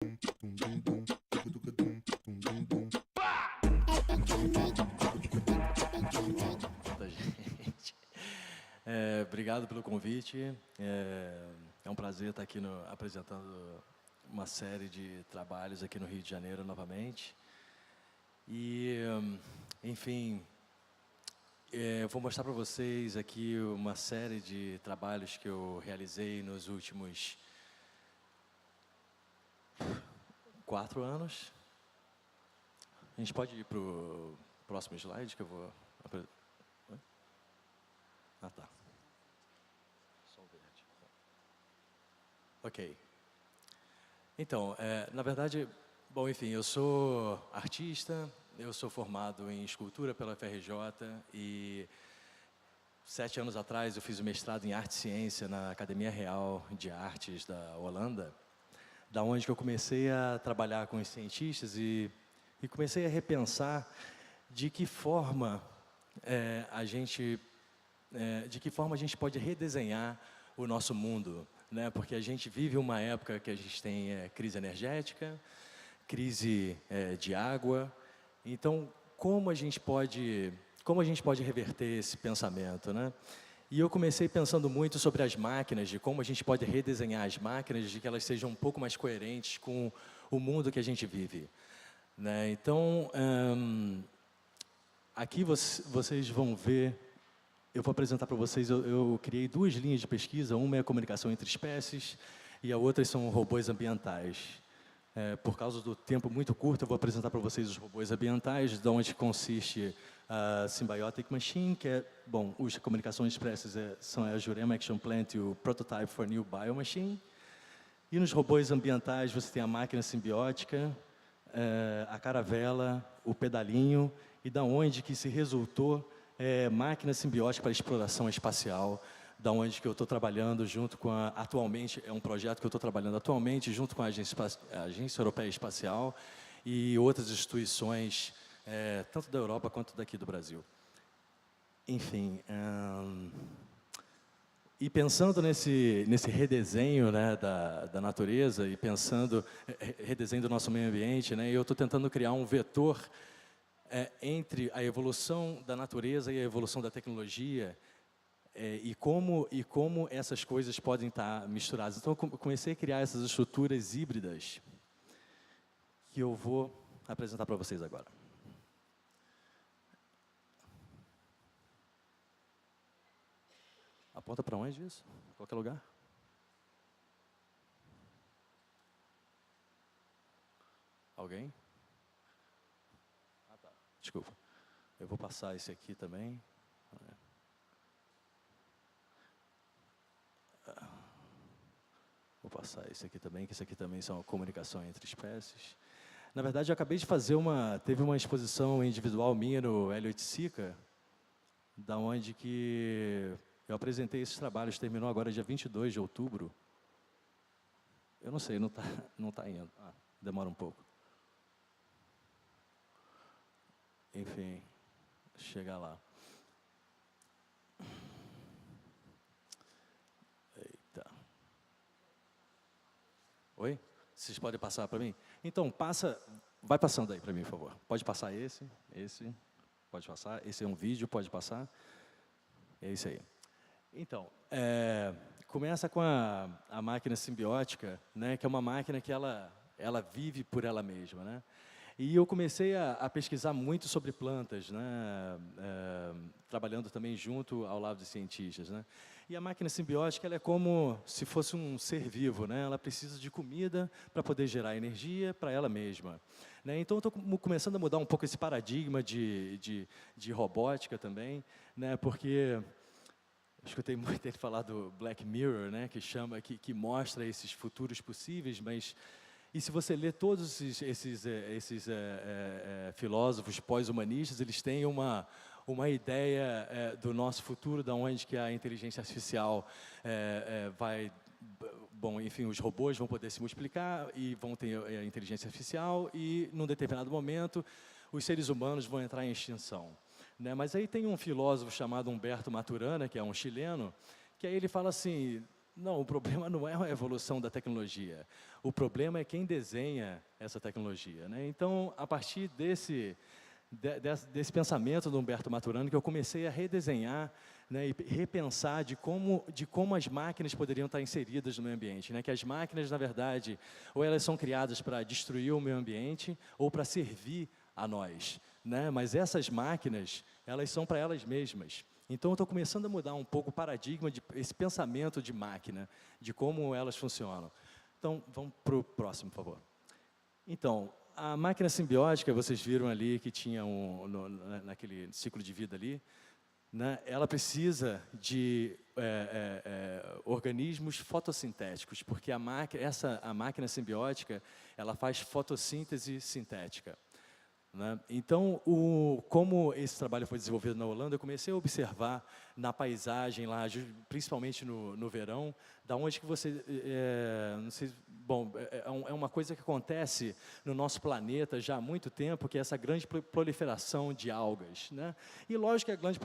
Gente. Obrigado pelo convite. É um prazer estar aqui apresentando uma série de trabalhos aqui no Rio de Janeiro novamente. E, enfim, eu vou mostrar para vocês aqui uma série de trabalhos que eu realizei nos últimos 4 anos. A gente pode ir para o próximo slide que eu vou apresentar. Ah, tá. Só o verde. Ok. Então, na verdade, bom, enfim, eu sou artista, eu sou formado em escultura pela FRJ e 7 anos atrás eu fiz o mestrado em arte e ciência na Academia Real de Artes da Holanda, da onde que eu comecei a trabalhar com os cientistas e comecei a repensar de que forma a gente pode redesenhar o nosso mundo, né? Porque a gente vive uma época que a gente tem crise energética, crise de água. Então, como a gente pode reverter esse pensamento, né? E eu comecei pensando muito sobre as máquinas, de como a gente pode redesenhar as máquinas, de que elas sejam um pouco mais coerentes com o mundo que a gente vive, né? Então, aqui vocês vão ver. Eu vou apresentar para vocês, eu criei 2 linhas de pesquisa, uma é a comunicação entre espécies e a outra são robôs ambientais. Por causa do tempo muito curto, eu vou apresentar para vocês os robôs ambientais, de onde consiste a Symbiotic Machine, que é, bom, as comunicações expressas são a Jurema Action Plant e o Prototype for New Biomachine. E nos robôs ambientais você tem a máquina simbiótica, a caravela, o pedalinho, e da onde que se resultou máquina simbiótica para exploração espacial, da onde que eu estou trabalhando junto com atualmente, é um projeto que eu estou trabalhando atualmente junto com a Agência Europeia Espacial e outras instituições, tanto da Europa quanto daqui do Brasil. Enfim, e pensando nesse redesenho, né, da natureza e pensando redesenho do nosso meio ambiente, né, eu estou tentando criar um vetor entre a evolução da natureza e a evolução da tecnologia e como essas coisas podem estar misturadas. Então, eu comecei a criar essas estruturas híbridas que eu vou apresentar para vocês agora. Aponta para onde isso? Qualquer lugar? Alguém? Ah, tá. Desculpa. Eu vou passar esse aqui também. Vou passar esse aqui também, que esse aqui também são a comunicação entre espécies. Na verdade, eu acabei de fazer teve uma exposição individual minha no Elliott Sica, da onde que eu apresentei esses trabalhos, terminou agora dia 22 de outubro. Eu não sei, não tá indo. Demora um pouco. Enfim, chegar lá. Eita. Oi? Vocês podem passar para mim? Então, vai passando aí para mim, por favor. Pode passar esse, pode passar. Esse é um vídeo, pode passar. É isso aí. Então, começa com a máquina simbiótica, né, que é uma máquina que ela vive por ela mesma, né? E eu comecei a pesquisar muito sobre plantas, né, trabalhando também junto ao lado dos cientistas, né? E a máquina simbiótica ela é como se fosse um ser vivo, né? Ela precisa de comida para poder gerar energia para ela mesma, né? Então, eu estou começando a mudar um pouco esse paradigma de robótica também, né? Porque eu escutei muito ele falar do Black Mirror, né? Que mostra esses futuros possíveis, mas e se você lê todos esses filósofos pós-humanistas, eles têm uma ideia do nosso futuro, da onde que a inteligência artificial vai... Bom, enfim, os robôs vão poder se multiplicar e vão ter a inteligência artificial e, num determinado momento, os seres humanos vão entrar em extinção, né? Mas aí tem um filósofo chamado Humberto Maturana, que é um chileno, que aí ele fala assim... Não, o problema não é a evolução da tecnologia. O problema é quem desenha essa tecnologia, né? Então, a partir desse pensamento do Humberto Maturana, que eu comecei a redesenhar, né, e repensar de como as máquinas poderiam estar inseridas no meio ambiente, né? Que as máquinas, na verdade, ou elas são criadas para destruir o meio ambiente ou para servir a nós, né? Mas essas máquinas, elas são para elas mesmas. Então, eu estou começando a mudar um pouco o paradigma esse pensamento de máquina, de como elas funcionam. Então, vamos para o próximo, por favor. Então, a máquina simbiótica, vocês viram ali que tinha naquele ciclo de vida ali, né? Ela precisa de organismos fotossintéticos, porque a máquina simbiótica, ela faz fotossíntese sintética, né? Então, como esse trabalho foi desenvolvido na Holanda, eu comecei a observar na paisagem lá, principalmente no verão, da onde que você, não sei, bom, é uma coisa que acontece no nosso planeta já há muito tempo, que é essa grande proliferação de algas, né? E lógico que a grande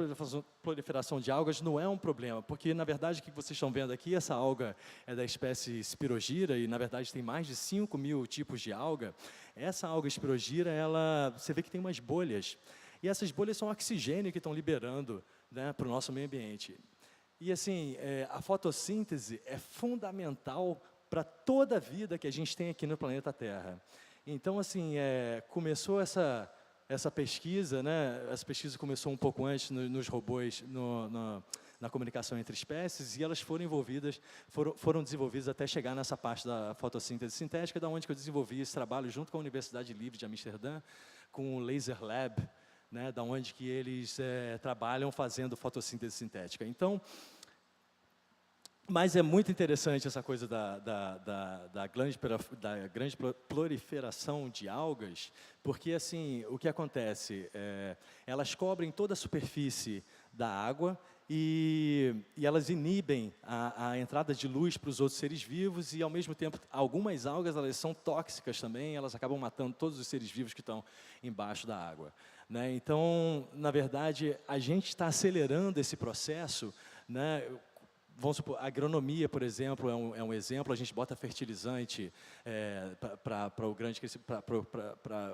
proliferação de algas não é um problema, porque na verdade o que vocês estão vendo aqui, essa alga é da espécie Spirogyra e na verdade tem mais de 5.000 tipos de alga. Essa alga Spirogyra, você vê que tem umas bolhas, e essas bolhas são oxigênio que estão liberando, né, para o nosso meio ambiente. E assim, a fotossíntese é fundamental para toda a vida que a gente tem aqui no planeta Terra. Então, assim, começou essa pesquisa, né? Essa pesquisa começou um pouco antes nos robôs, na comunicação entre espécies, e elas foram desenvolvidas até chegar nessa parte da fotossíntese sintética, da onde que eu desenvolvi esse trabalho junto com a Universidade Livre de Amsterdã, com o Laser Lab, né? Da onde que eles trabalham fazendo fotossíntese sintética. Então, mas é muito interessante essa coisa da grande proliferação de algas, porque assim, o que acontece? Elas cobrem toda a superfície da água e elas inibem a entrada de luz para os outros seres vivos e, ao mesmo tempo, algumas algas elas são tóxicas também, elas acabam matando todos os seres vivos que estão embaixo da água, né? Então, na verdade, a gente está acelerando esse processo, né? Vamos supor, a agronomia, por exemplo, é um exemplo. A gente bota fertilizante para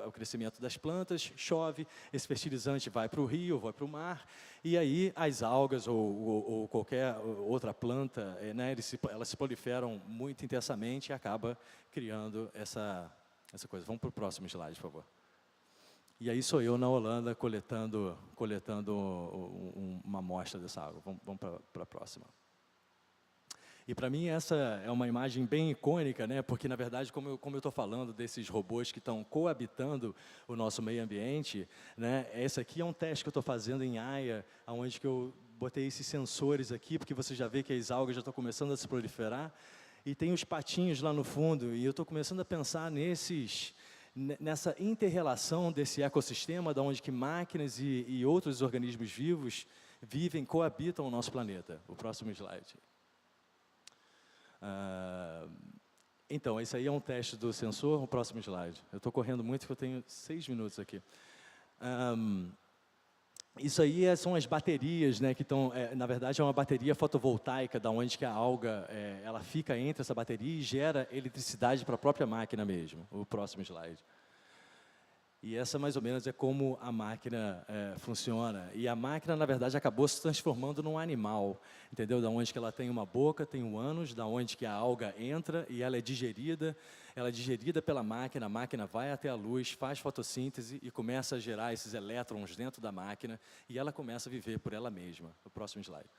o crescimento das plantas, chove, esse fertilizante vai para o rio, vai para o mar, e aí as algas ou qualquer outra planta, né, elas se proliferam muito intensamente e acaba criando essa coisa. Vamos para o próximo slide, por favor. E aí sou eu na Holanda coletando uma amostra dessa água. Vamos para a próxima. E para mim essa é uma imagem bem icônica, né? Porque na verdade, como eu estou falando desses robôs que estão coabitando o nosso meio ambiente, né? Esse aqui é um teste que eu estou fazendo em Haia, onde que eu botei esses sensores aqui, porque você já vê que as algas já estão começando a se proliferar, e tem os patinhos lá no fundo, e eu estou começando a pensar nessa inter-relação desse ecossistema, da onde que máquinas e outros organismos vivos vivem, coabitam o nosso planeta. O próximo slide. Então, esse aí é um teste do sensor. O próximo slide. Eu estou correndo muito porque eu tenho 6 minutos aqui. Isso aí são as baterias, né, que estão, na verdade, é uma bateria fotovoltaica, da onde que a alga ela fica entre essa bateria e gera eletricidade para a própria máquina mesmo. O próximo slide. E essa, mais ou menos, é como a máquina funciona. E a máquina, na verdade, acabou se transformando num animal, entendeu? Da onde que ela tem uma boca, tem um ânus, da onde que a alga entra e ela é digerida pela máquina, a máquina vai até a luz, faz fotossíntese e começa a gerar esses elétrons dentro da máquina e ela começa a viver por ela mesma. O próximo slide.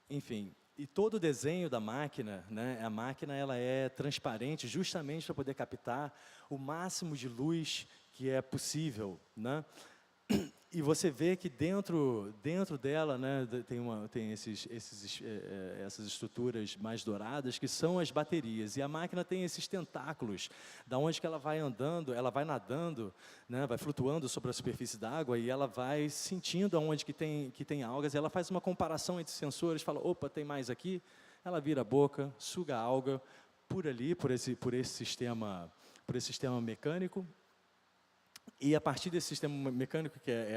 Enfim, e todo o desenho da máquina, né, a máquina ela é transparente justamente para poder captar o máximo de luz que é possível, né? E você vê que dentro dela, né, tem essas estruturas mais douradas que são as baterias. E a máquina tem esses tentáculos, da onde que ela vai andando, ela vai nadando, né, vai flutuando sobre a superfície da água e ela vai sentindo aonde que tem algas. E ela faz uma comparação entre sensores, fala, opa, tem mais aqui. Ela vira a boca, suga a alga por ali, por esse sistema mecânico. E a partir desse sistema mecânico, que é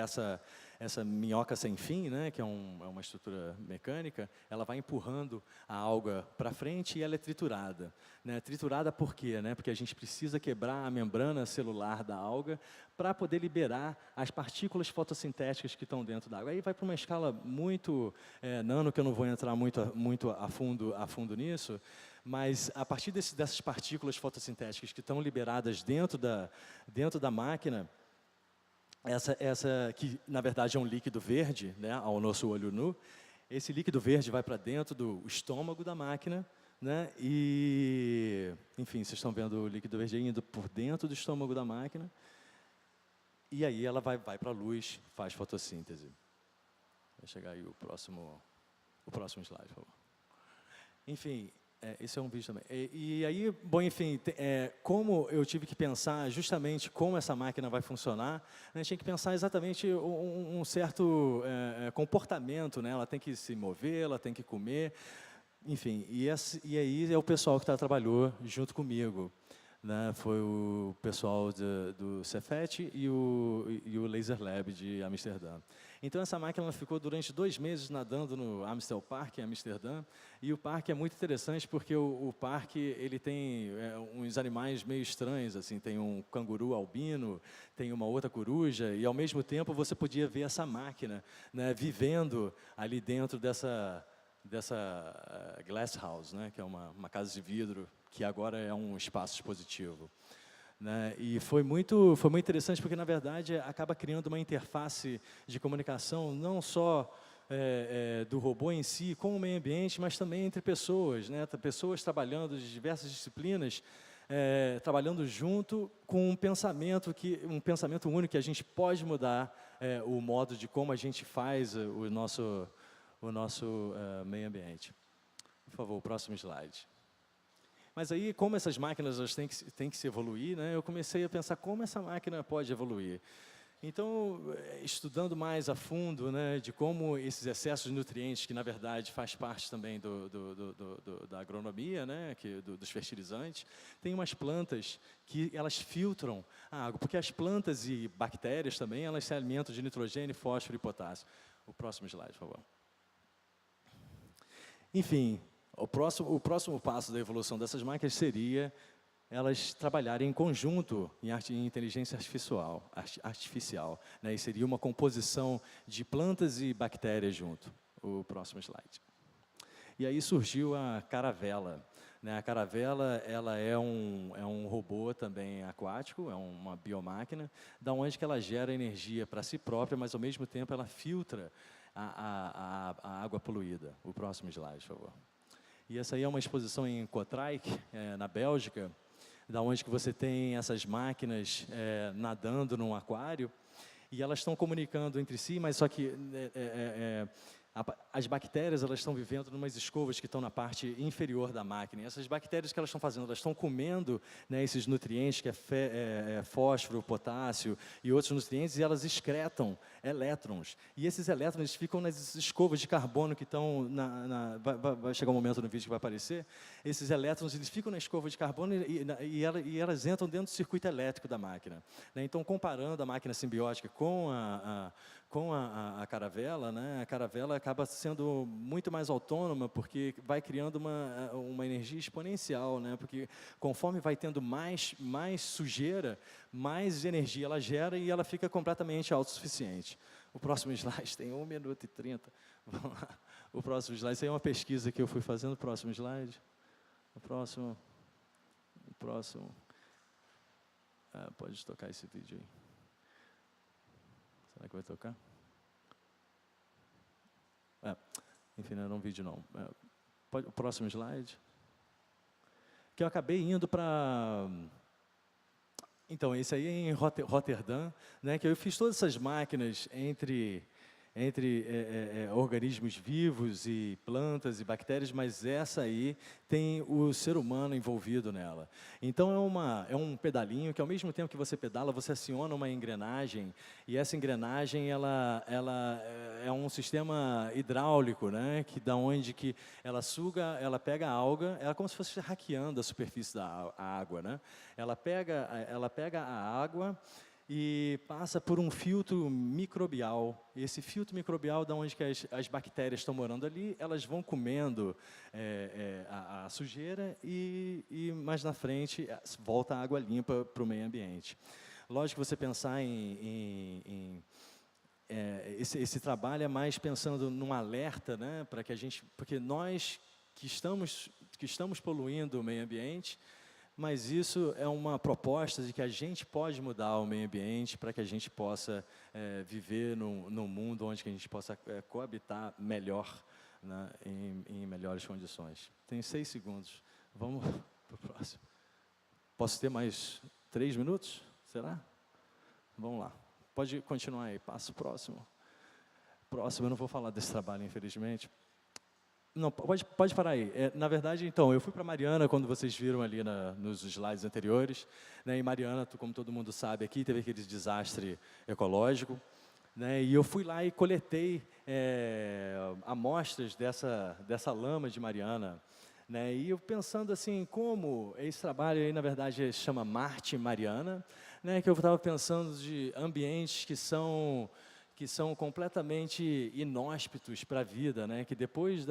essa minhoca sem fim, né, que é uma estrutura mecânica, ela vai empurrando a alga para frente e ela é triturada. Né? Triturada por quê? Né? Porque a gente precisa quebrar a membrana celular da alga para poder liberar as partículas fotossintéticas que estão dentro da água. Aí vai para uma escala muito nano, que eu não vou entrar muito a fundo nisso, mas a partir dessas partículas fotossintéticas que estão liberadas dentro da máquina, essa que, na verdade, é um líquido verde, né, ao nosso olho nu, esse líquido verde vai para dentro do estômago da máquina, né, e, enfim, vocês estão vendo o líquido verde indo por dentro do estômago da máquina, e aí ela vai para a luz, faz fotossíntese. Vai chegar aí o próximo slide, por favor. Enfim, esse é um vídeo também. E aí, bom, enfim, como eu tive que pensar justamente como essa máquina vai funcionar, a gente tinha que pensar exatamente um certo comportamento, né? Ela tem que se mover, ela tem que comer, enfim. E aí é o pessoal que trabalhou junto comigo. Né, foi o pessoal do Cefet e o Laser Lab de Amsterdã. Então, essa máquina ficou durante 2 meses nadando no Amstel Park, em Amsterdã, e o parque é muito interessante porque o parque ele tem uns animais meio estranhos, assim, tem um canguru albino, tem uma outra coruja, e ao mesmo tempo você podia ver essa máquina, né, vivendo ali dentro dessa glass house, né, que é uma casa de vidro, que agora é um espaço expositivo. Né? E foi muito interessante porque, na verdade, acaba criando uma interface de comunicação não só do robô em si com o meio ambiente, mas também entre pessoas, né? Pessoas trabalhando de diversas disciplinas, trabalhando junto com um pensamento único que a gente pode mudar o modo de como a gente faz o nosso meio ambiente. Por favor, o próximo slide. Mas aí, como essas máquinas elas têm que se evoluir, né, eu comecei a pensar como essa máquina pode evoluir. Então, estudando mais a fundo, né, de como esses excessos de nutrientes, que na verdade faz parte também da agronomia, né, dos fertilizantes, tem umas plantas que elas filtram a água, porque as plantas e bactérias também, elas se alimentam de nitrogênio, fósforo e potássio. O próximo slide, por favor. Enfim, o próximo passo da evolução dessas máquinas seria elas trabalharem em conjunto em inteligência artificial, né? E seria uma composição de plantas e bactérias junto. O próximo slide. E aí surgiu a Caravela. Né? A Caravela ela é um robô também aquático, é uma biomáquina, da onde que ela gera energia para si própria, mas ao mesmo tempo ela filtra a água poluída. O próximo slide, por favor. E essa aí é uma exposição em Kortrijk, na Bélgica, da onde que você tem essas máquinas nadando num aquário, e elas estão comunicando entre si, mas só que as bactérias elas estão vivendo em umas escovas que estão na parte inferior da máquina. E essas bactérias que elas estão fazendo, elas estão comendo, né, esses nutrientes, que é fósforo, potássio e outros nutrientes, e elas excretam elétrons. E esses elétrons ficam nas escovas de carbono que estão vai chegar um momento no vídeo que vai aparecer. Esses elétrons eles ficam na escova de carbono e elas entram dentro do circuito elétrico da máquina. Né? Então, comparando a máquina simbiótica com a Caravela, né? A Caravela acaba sendo muito mais autônoma porque vai criando uma energia exponencial, né? Porque conforme vai tendo mais sujeira, mais energia ela gera e ela fica completamente autossuficiente. O próximo slide tem 1 minuto e 30. Vamos lá. O próximo slide, isso aí é uma pesquisa que eu fui fazendo. O próximo slide. O próximo. Pode tocar esse vídeo aí. Será que vai tocar? Enfim, não era um vídeo, não. O próximo slide. Que eu acabei indo para... Então, esse aí é em Roterdã, né, que eu fiz todas essas máquinas entre organismos vivos e plantas e bactérias, mas essa aí tem o ser humano envolvido nela. Então, é um pedalinho que, ao mesmo tempo que você pedala, você aciona uma engrenagem, e essa engrenagem ela é um sistema hidráulico, né, da onde que ela suga, ela pega a alga, ela é como se fosse hackeando a superfície da água. Né? Ela pega a água, e passa por um filtro microbial. E esse filtro microbial, da onde que as bactérias estão morando ali, elas vão comendo a sujeira e mais na frente volta a água limpa para o meio ambiente. Lógico que você pensar esse trabalho é mais pensando num alerta, né, para que a gente, porque nós que estamos poluindo o meio ambiente, mas isso é uma proposta de que a gente pode mudar o meio ambiente para que a gente possa viver num mundo onde que a gente possa coabitar melhor, né, em melhores condições. Tem 6 segundos. Vamos para o próximo. Posso ter mais 3 minutos? Será? Vamos lá. Pode continuar aí. Passa o próximo. Próximo, eu não vou falar desse trabalho, infelizmente. Não, pode parar aí. Na verdade, então, eu fui para Mariana, quando vocês viram ali nos slides anteriores, né, e Mariana, como todo mundo sabe aqui, teve aquele desastre ecológico, né, e eu fui lá e coletei amostras dessa lama de Mariana, né, e eu pensando assim, como esse trabalho aí, na verdade, chama Marte Mariana, né, que eu estava pensando de ambientes que são completamente inóspitos para a vida, né? Que depois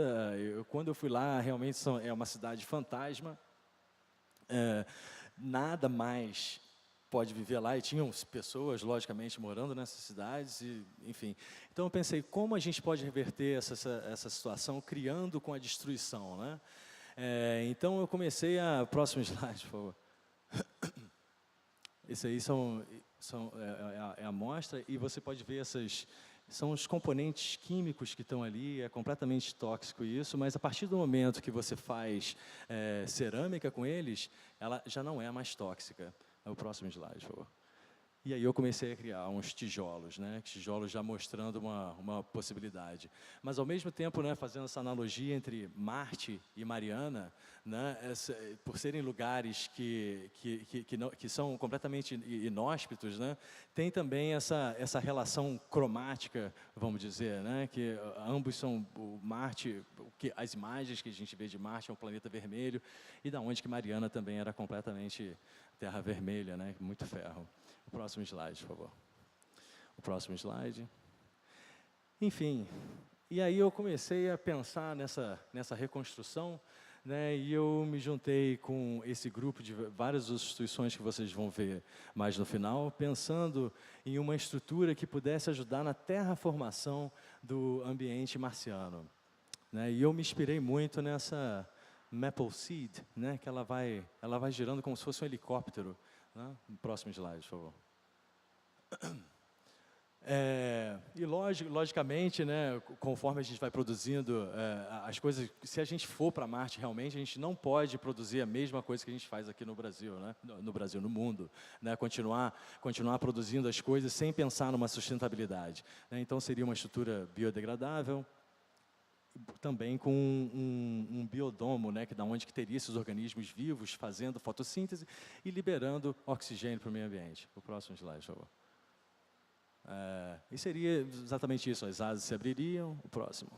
quando eu fui lá, realmente é uma cidade fantasma, nada mais pode viver lá, e tinham pessoas, logicamente, morando nessas cidades, e, enfim. Então eu pensei, como a gente pode reverter essa situação criando com a destruição, né? Então eu comecei próximo slide, por favor. Esse aí é a amostra, e você pode ver são os componentes químicos que estão ali, é completamente tóxico isso, mas a partir do momento que você faz cerâmica com eles, ela já não é mais tóxica. É o próximo slide, por favor. E aí eu comecei a criar uns tijolos, né? Tijolos já mostrando uma possibilidade. Mas, ao mesmo tempo, né, fazendo essa analogia entre Marte e Mariana, né, por serem lugares que são completamente inóspitos, né, tem também essa relação cromática, vamos dizer, né, que ambos são o Marte, as imagens que a gente vê de Marte é um planeta vermelho, e da onde que Mariana também era completamente terra vermelha, né, muito ferro. O próximo slide, por favor. O próximo slide. Enfim, e aí eu comecei a pensar nessa reconstrução, né, e eu me juntei com esse grupo de várias instituições que vocês vão ver mais no final, pensando em uma estrutura que pudesse ajudar na terraformação do ambiente marciano, né, e eu me inspirei muito nessa Maple Seed, né, que ela vai girando como se fosse um helicóptero, né? Próximo slide, por favor. E logicamente, né, conforme a gente vai produzindo as coisas, se a gente for para Marte realmente, a gente não pode produzir a mesma coisa que a gente faz aqui no Brasil, né? No mundo, né? Continuar produzindo as coisas sem pensar numa sustentabilidade, né? Então seria uma estrutura biodegradável, também com um biodomo, né, que da onde que teria esses organismos vivos fazendo fotossíntese e liberando oxigênio para o meio ambiente. O próximo slide, por favor. E seria exatamente isso, as asas se abririam, o próximo.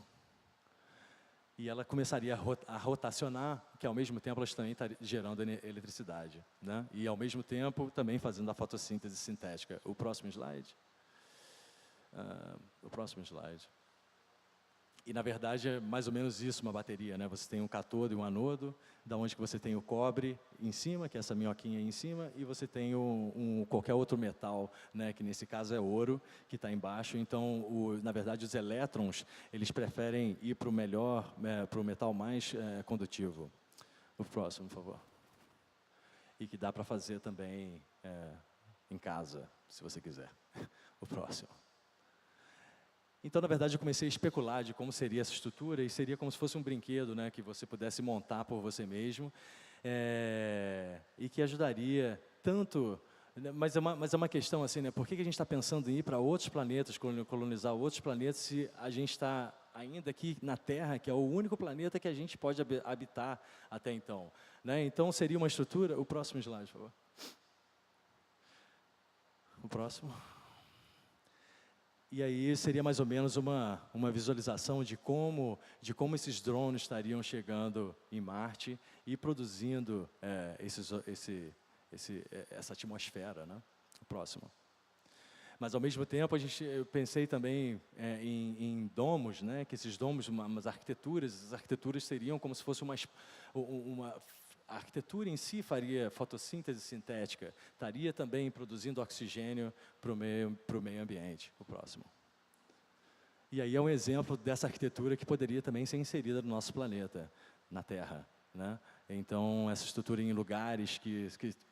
E ela começaria a rotacionar, que ao mesmo tempo elas também estariam gerando eletricidade, né? E ao mesmo tempo também fazendo a fotossíntese sintética. O próximo slide. O próximo slide. E, na verdade, é mais ou menos isso uma bateria, né? Você tem um cátodo e um anodo, da onde que você tem o cobre em cima, que é essa minhoquinha aí em cima, e você tem qualquer outro metal, né? Que nesse caso é ouro, que está embaixo. Então, na verdade, os elétrons, eles preferem ir para o metal mais condutivo. O próximo, por favor. E que dá para fazer também em casa, se você quiser. O próximo. Então, na verdade, eu comecei a especular de como seria essa estrutura, e seria como se fosse um brinquedo, né, que você pudesse montar por você mesmo, e que ajudaria tanto... Mas é uma questão assim, né, por que a gente está pensando em ir para outros planetas, colonizar outros planetas, se a gente está ainda aqui na Terra, que é o único planeta que a gente pode habitar até então, né? Então, seria uma estrutura... O próximo slide, por favor. O próximo... E aí seria mais ou menos uma visualização de como esses drones estariam chegando em Marte e produzindo essa atmosfera, né? O próximo. Mas, ao mesmo tempo, eu pensei também em domos, né? Que esses domos, umas arquiteturas, essas arquiteturas seriam como se fosse a arquitetura em si faria fotossíntese sintética, estaria também produzindo oxigênio para o meio ambiente. O próximo. E aí é um exemplo dessa arquitetura que poderia também ser inserida no nosso planeta, na Terra, né? Então, essa estrutura em lugares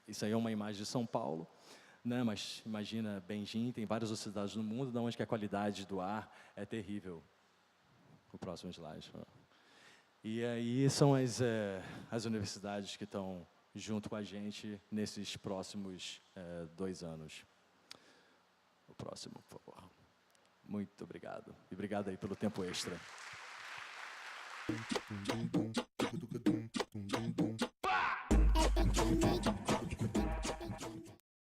isso aí é uma imagem de São Paulo, né? Mas imagina Beijing, tem várias outras cidades no mundo, onde que a qualidade do ar é terrível. O próximo slide. E aí são as universidades que estão junto com a gente nesses próximos 2 anos. O próximo, por favor. Muito obrigado. E obrigado aí pelo tempo extra.